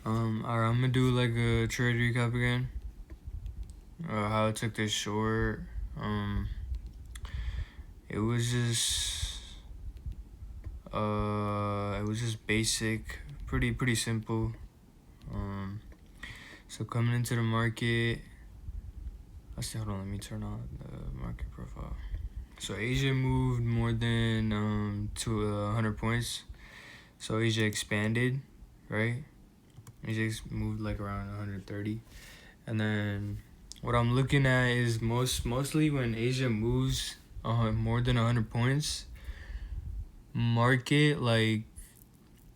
Alright, I'm gonna do like a trade recap again. How I took this short. It was just basic, pretty simple. So coming into the market, hold on, let me turn on the market profile. So Asia moved more than to 100 points. So Asia expanded, right? Asia moved like around 130, and then what I'm looking at is mostly when Asia moves more than 100 points, market like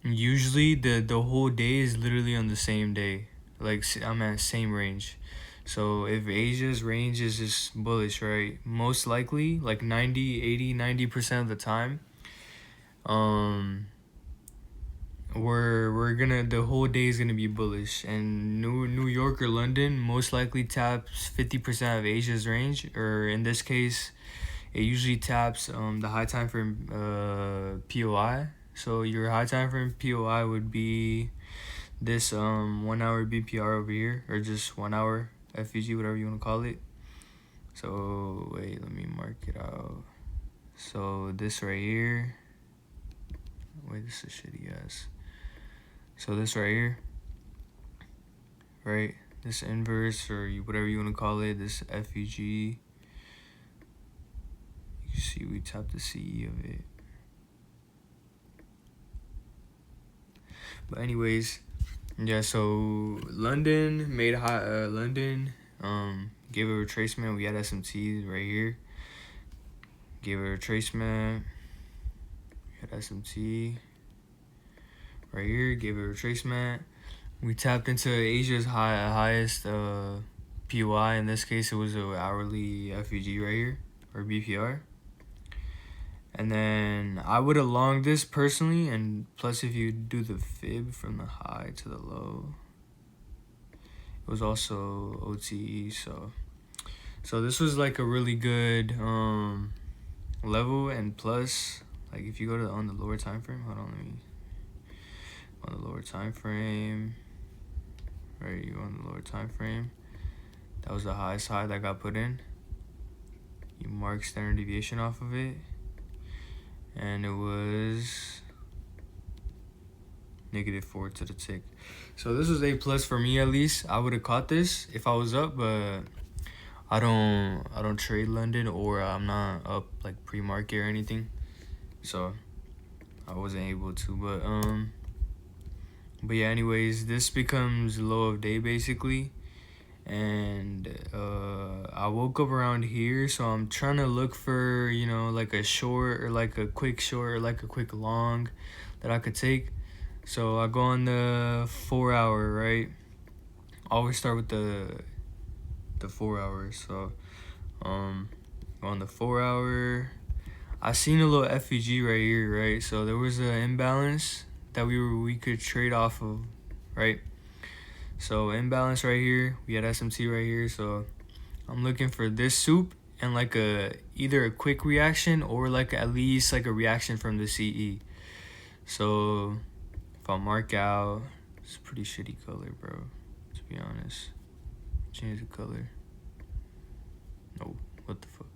usually the whole day is literally on the same day. Like I'm at same range. So if Asia's range is just bullish, right? Most likely like 90% of the time, we're gonna the whole day is gonna be bullish, and New York or London most likely taps 50% of Asia's range, or in this case it usually taps the high time frame POI. So your high time frame POI would be this 1 hour BPR over here, or just 1 hour FVG, whatever you want to call it. So wait, let me mark it out. So this right here, wait, this is shitty ass. So this right here, right? This inverse, or whatever you want to call it, this FVG. You see we tapped the CE of it. But anyways, yeah, so London made high. London gave a retracement. We had SMTs right here. Gave a retracement. We had SMT right here. Gave a retracement. We tapped into Asia's highest POI. In this case, it was a hourly FVG right here, or BPR. And then I would have longed this personally, and plus if you do the fib from the high to the low, it was also OTE. So this was like a really good level, and plus like if you go to on the lower time frame, hold on, let me on the lower time frame, right? You go on the lower time frame. That was the highest high that got put in. You mark standard deviation off of it, and it was -4 to the tick. So this was A+ for me, at least. I would have caught this if I was up, but I don't trade London, or I'm not up like pre-market or anything, so I wasn't able to. But yeah, anyways, this becomes low of day basically, and I woke up around here, so I'm trying to look for, you know, like a short, or like a quick short, or like a quick long that I could take. So I go on the 4 hour, right? Always start with the 4 hours. So on the 4 hour, I seen a little FVG right here, right? So there was an imbalance that we could trade off of, right? So imbalance right here, we had SMT right here. So I'm looking for this soup and like either a quick reaction, or like at least like a reaction from the CE. So if I mark out, it's a pretty shitty color, bro, to be honest. Change the color. No, what the fuck?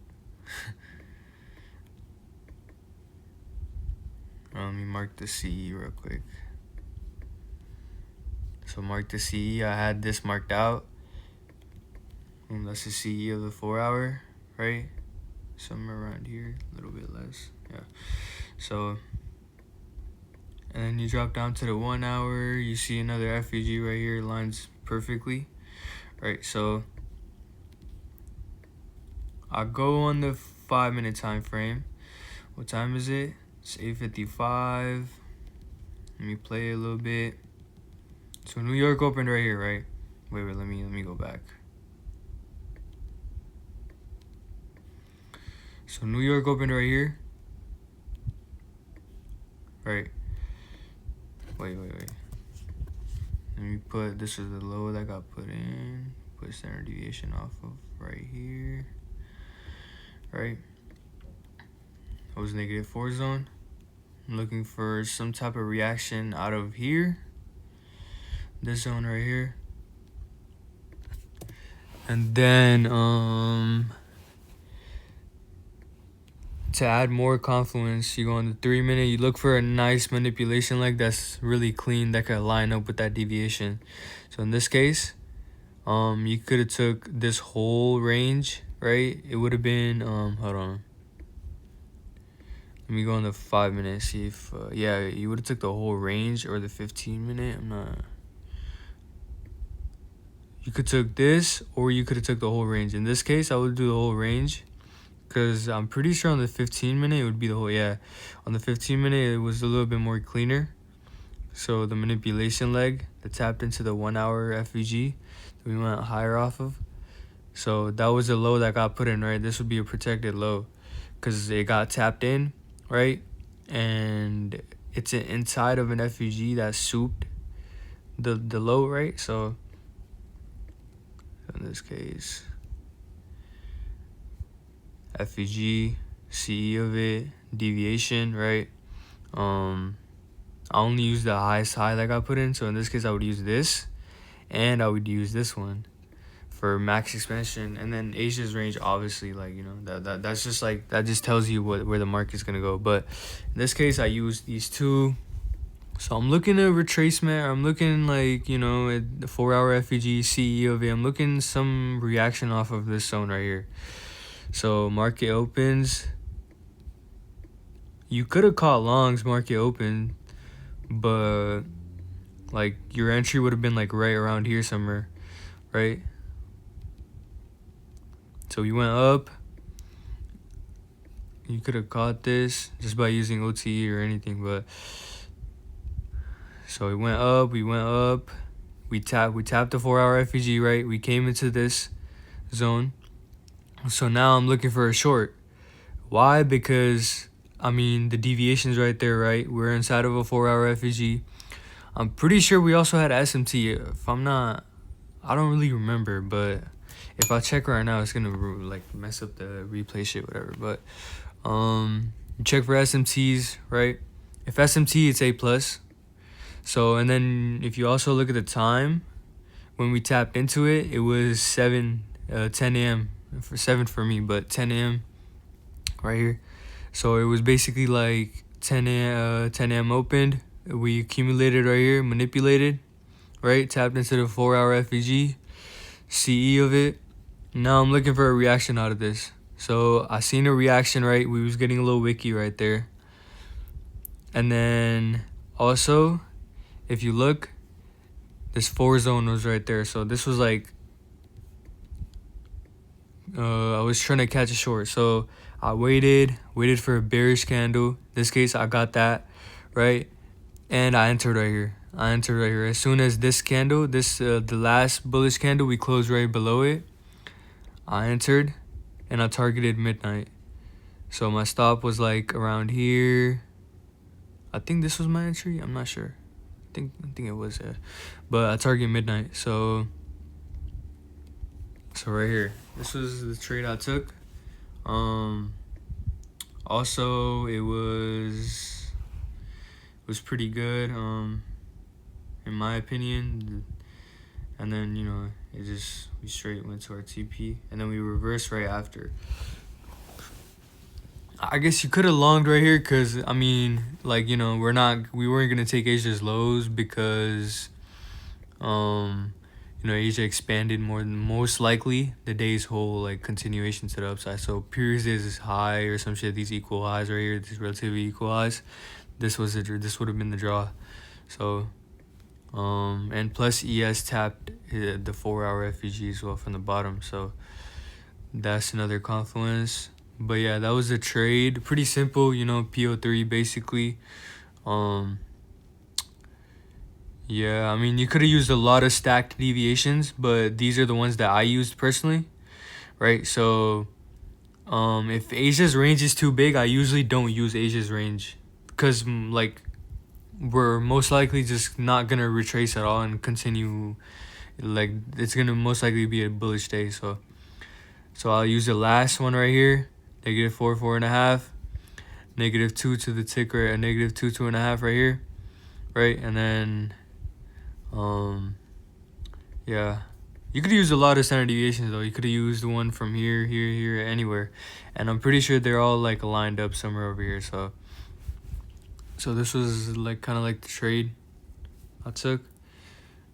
Let me mark the CE real quick. So mark the CE. I had this marked out. That's the CE of the 4 hour, right? Somewhere around here, a little bit less. Yeah. So, and then you drop down to the 1 hour. You see another FVG right here, lines perfectly, right? So I go on the 5-minute time frame. What time is it? It's 8:55. Let me play a little bit. So New York opened right here, right? Wait, let me go back. So New York opened right here. Right. Wait. Let me put, this is the low that got put in. Put standard deviation off of right here. Right. That was -4 zone. I'm looking for some type of reaction out of here. this zone right here. And then to add more confluence, you go on the 3 minute, you look for a nice manipulation leg that's really clean, that could line up with that deviation. So in this case, you could have took this whole range, right? It would have been hold on, let me go on the 5 minute, see if yeah, you would have took the whole range, or the 15 minute. I'm not, you could took this, or you could have took the whole range. In this case, I would do the whole range, because I'm pretty sure on the 15 minute it would be the whole, yeah, on the 15 minute it was a little bit more cleaner. So the manipulation leg that tapped into the 1 hour FVG that we went higher off of, so that was a low that got put in, right? This would be a protected low because it got tapped in, right? And it's inside of an FVG that souped the low, right? So in this case, FVG, CE of it, deviation, right? I only use the highest high that got put in, so in this case I would use this, and I would use this one for max expansion. And then Asia's range, obviously, like, you know, that's just like, that just tells you where the market's gonna go. But in this case I use these two. So I'm looking at retracement, I'm looking, like, you know, at the 4 hour FVG, CE of it, I'm looking some reaction off of this zone right here. So market opens, you could have caught longs market open, but like your entry would have been like right around here somewhere, right? So we went up, you could have caught this just by using OTE or anything, but so we went up, we tapped the 4 hour FVG, right? We came into this zone. So now I'm looking for a short. Why? Because I mean the deviation's right there, right? We're inside of a 4 hour FVG. I'm pretty sure we also had SMT. If I'm not, I don't really remember, but if I check right now, it's gonna like mess up the replay shit, whatever. But you check for SMTs, right? If SMT, it's A plus. So, and then if you also look at the time when we tapped into it, it was 10 a.m. for 7 for me, but 10 a.m. right here. So it was basically like 10 a.m. opened. We accumulated right here, manipulated, right? Tapped into the 4 hour FVG, CE of it. Now I'm looking for a reaction out of this. So I seen a reaction, right? We was getting a little wicky right there. And then also, if you look, this 4 zone was right there. So this was like, I was trying to catch a short. So I waited for a bearish candle. In this case, I got that, right? And I entered right here. As soon as this candle, the last bullish candle, we closed right below it, I entered and I targeted midnight. So my stop was like around here. I think this was my entry. I'm not sure. I think it was, but I target midnight. So right here, this was the trade I took. Also it was pretty good, in my opinion. And then, you know, we straight went to our TP, and then we reversed right after. I guess you could have longed right here, because I mean, like, you know, we weren't gonna take Asia's lows because you know, Asia expanded more than most likely the day's whole like continuation to the upside. So previous days high or some shit, these equal highs right here, these relatively equal highs, this would have been the draw. So and plus ES tapped the 4 hour FVG as well from the bottom, so that's another confluence. But yeah, that was a trade, pretty simple, you know, PO3 basically. Yeah, I mean, you could have used a lot of stacked deviations, but these are the ones that I used personally, right? So if Asia's range is too big, I usually don't use Asia's range, because like we're most likely just not gonna retrace at all and continue, like it's gonna most likely be a bullish day. So I'll use the last one right here, -4, 4.5, -2 to the ticker at -2, 2.5 right here, right? And then Yeah. You could use a lot of standard deviations though. You could have used one from here, here, here, anywhere, and I'm pretty sure they're all like lined up somewhere over here. So this was like kind of like the trade I took,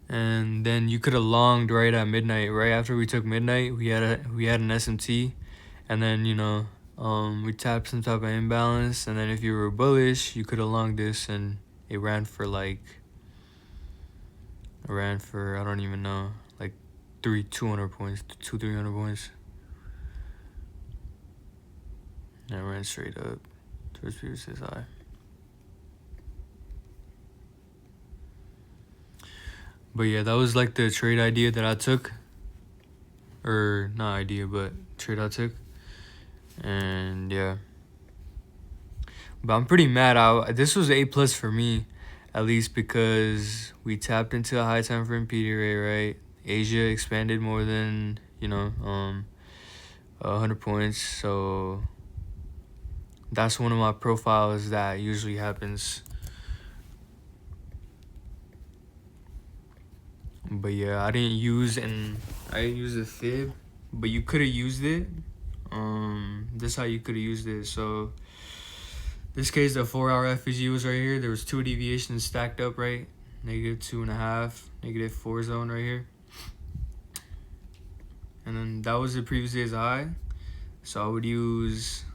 and then you could have longed right at midnight. Right after we took midnight, we had an SMT, and then we tapped some type of imbalance, and then if you were bullish, you could have longed this, and it ran for I don't even know, like 200 points, 300 points. And it ran straight up towards previous high. But yeah, that was like the trade idea that I took. Or not idea, but trade I took. And yeah. But I'm pretty mad. This was A+ for me, at least because we tapped into a high time frame PD rate, right? Asia expanded more than 100 points. So that's one of my profiles that usually happens. But yeah, I didn't use the fib, but you could have used it. This is how you could have used it. So this case, the 4-hour FVG was right here. There was 2 deviations stacked up, right? -2.5, -4 zone right here. And then that was the previous day's high. So I would use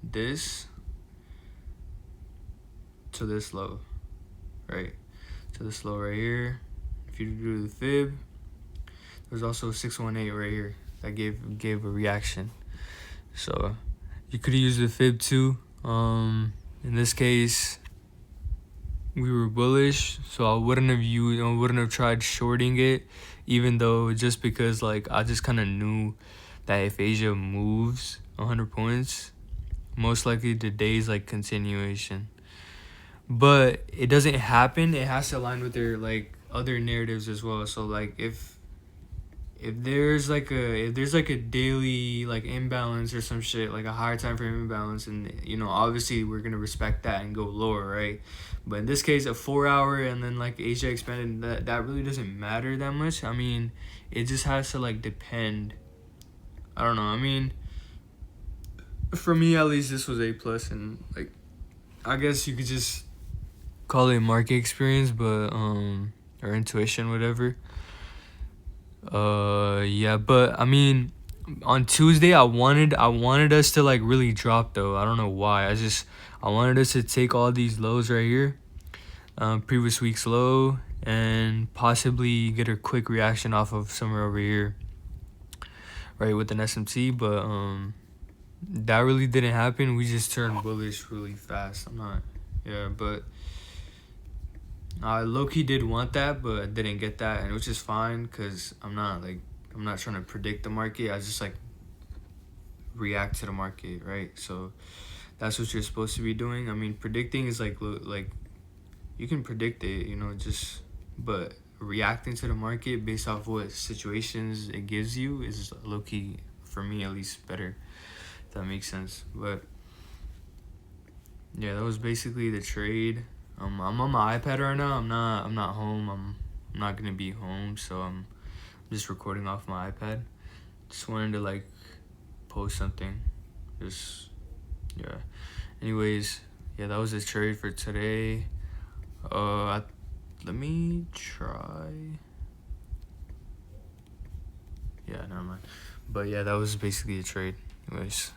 this to this low, right? To this low right here. If you do the fib, there's also 618 right here that gave a reaction. So you could use the fib too. In this case, we were bullish, so I wouldn't have tried shorting it, even though just because like I just kind of knew that if Asia moves 100 points, most likely the day's like continuation. But it doesn't happen. It has to align with their like other narratives as well. So like if there's like a daily like imbalance or some shit, like a higher time frame imbalance, and obviously we're gonna respect that and go lower, right? But in this case, a 4-hour and then like Asia expanded, that really doesn't matter that much. I mean, it just has to like depend. I don't know. I mean, for me at least, this was A+, and like I guess you could just call it market experience, but or intuition, whatever. Yeah, but I mean, on Tuesday I wanted us to like really drop though. I don't know why. I wanted us to take all these lows right here, previous week's low, and possibly get a quick reaction off of somewhere over here, right, with an SMT. But that really didn't happen. We just turned bullish really fast. But I low-key did want that, but I didn't get that, and which is fine because I'm not trying to predict the market. I just like react to the market, right? So that's what you're supposed to be doing. I mean, predicting is like you can predict it, but reacting to the market based off what situations it gives you is low-key, for me at least, better, if that makes sense. But yeah, that was basically the trade. I'm on my iPad right now. I'm not home. I'm not gonna be home, so I'm just recording off my iPad. Just wanted to like post something. Anyways, yeah, that was the trade for today. Let me try. Yeah, never mind. But yeah, that was basically a trade. Anyways.